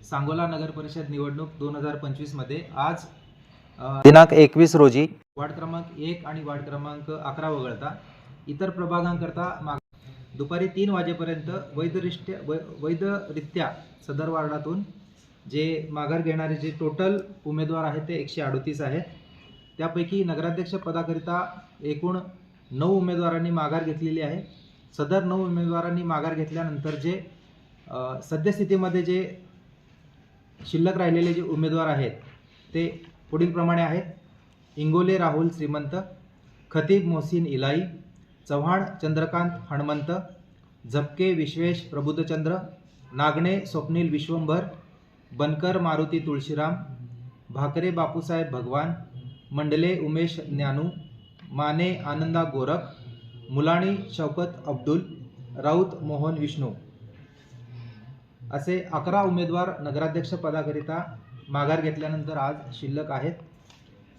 सांगोला नगर परिषद निवडणूक 2025 मध्ये आज दिनांक 21 रोजी वार्ड क्रमांक 1 आणि वार्ड क्रमांक 11 वगळता इतर प्रभागांकरता दुपारी 3 वाजेपर्यंत वैधरित्या सदर वार्डातून जे माघार घेणारे जे टोटल उमेदवार आहेत ते 138 आहेत. त्यापैकी नगराध्यक्ष पदाकरिता एकूण 9 उमेदवारांनी माघार घेतलेली आहे. सदर 9 उमेदवारांनी माघार घेतल्यानंतर जे सद्यस्थितीमध्ये जे शिल्लक राहिलेले जे उमेदवार आहेत ते पुढील प्रमाणे आहेत. इंगोले राहुल श्रीमंत, खतीब मोहसिन इलाई, चव्हाण चंद्रकांत हणमंत, झपके विश्वेश प्रबुद्धचंद्र, नागणे स्वप्नील विश्वंभर, बनकर मारुती तुळशीराम, भाकरे बापूसाहेब भगवान, मंडले उमेश ज्ञानू, माने आनंदा गोरख, मुलाणी शौकत अब्दुल, राऊत मोहन विष्णू असे 11 उमेदवार नगराध्यक्ष पदाकरिता माघार घेतल्यानंतर आज शिल्लक आहेत.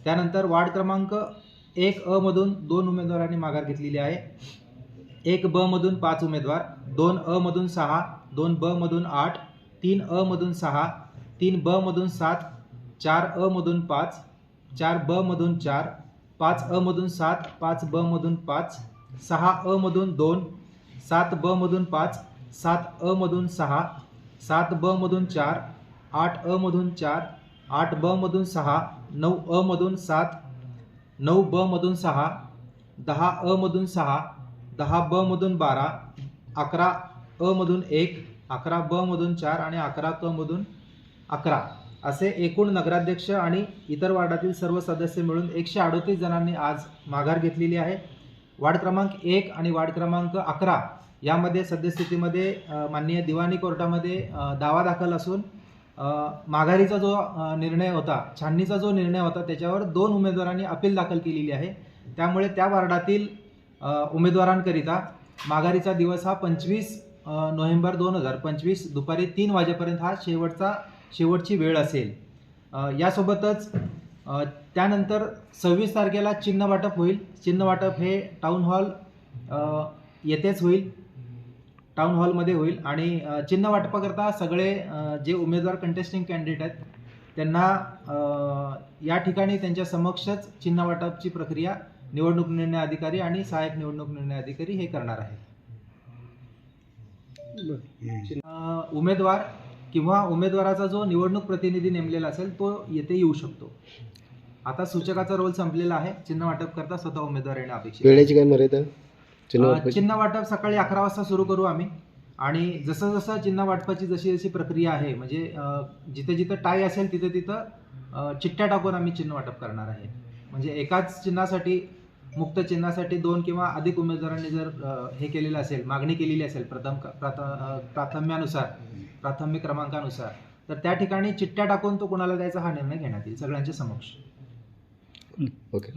त्यानंतर वार्ड क्रमांक 1 अ मधून 2 उमेदवारांनी माघार घेतलेली आहे. 1 ब मधून 5 उमेदवार, 2 अ मधून 6, 2 ब मधून 8, 3 अ मधून 6, 3 ब मधून 7, 4 अ मधून 5, 4 ब मधून 4, 5 अ मधून 7, 5 ब मधून 5, 6 अ मधून 2, 7 ब मधून 5, 7 अ मधून 6, 7 ब मधून 4, 8 अ मधून 4, 8 ब मधून 6, 9 अ मधून 7, 9 ब मधून 6, 10 अ मधून 6, 10 ब मधून 12, 11 अ मधून 1, 11 ब मधून 4 आणि 11 क मधून 11 असे एकूण नगराध्यक्ष आणि इतर वार्डातील सर्व सदस्य मिळून 138 जणांनी आज माघार घेतलेली आहे. वार्ड क्रमांक 1 आणि वार्ड क्रमांक 11 यामध्ये सद्यस्थितीमध्ये माननीय दिवाणी कोर्टामध्ये दावा दाखल असून माघारीचा जो निर्णय होता, छाननीचा जो निर्णय होता त्याच्यावर 2 उमेदवारांनी अपील दाखल केलेली आहे. त्यामुळे त्या वार्डातील उमेदवारांकरिता माघारीचा दिवस हा 25 नोव्हेंबर 2025 दुपारी 3 वाजेपर्यंत हा शेवटची वेळ असेल. यासोबतच त्यानंतर 26 तारखेला चिन्ह वाटप होईल. चिन्ह वाटप हे टाऊन हॉल येथेच होईल, टाऊन हॉलमध्ये होईल आणि चिन्ह वाटपाकरता सगळे जे उमेदवार कंटेस्टिंग कॅन्डिडेट आहेत त्यांना या ठिकाणी त्यांच्या समक्षच चिन्ह वाटपची प्रक्रिया निवडणूक निर्णय अधिकारी आणि सहाय्यक निवडणूक निर्णय अधिकारी हे करणार आहेत. उमेदवार किंवा उमेदवाराचा जो निवडणूक प्रतिनिधी नेमलेला असेल तो येथे येऊ शकतो. आता सूचकाचा रोल संपलेला आहे. चिन्ह वाटप करता स्वतः उमेदवार येणे अपेक्षित. वेळेची काय मर्यादा? चिन्ह वाटप सकाळी 11 वाजता सुरू करू आम्ही आणि जसं चिन्ह वाटपाची जशी प्रक्रिया आहे म्हणजे जिथे जिथं टाय असेल तिथं चिठ्ठ्या टाकून आम्ही चिन्ह वाटप करणार आहे. म्हणजे एकाच चिन्हासाठी मुक्त चिन्हासाठी 2 किंवा अधिक उमेदवारांनी जर हे केलेलं असेल, मागणी केलेली असेल प्राथमिक क्रमांकानुसार तर त्या ठिकाणी चिठ्ठ्या टाकून तो कोणाला द्यायचा हा निर्णय घेण्यात येईल सगळ्यांच्या समक्ष. ओके.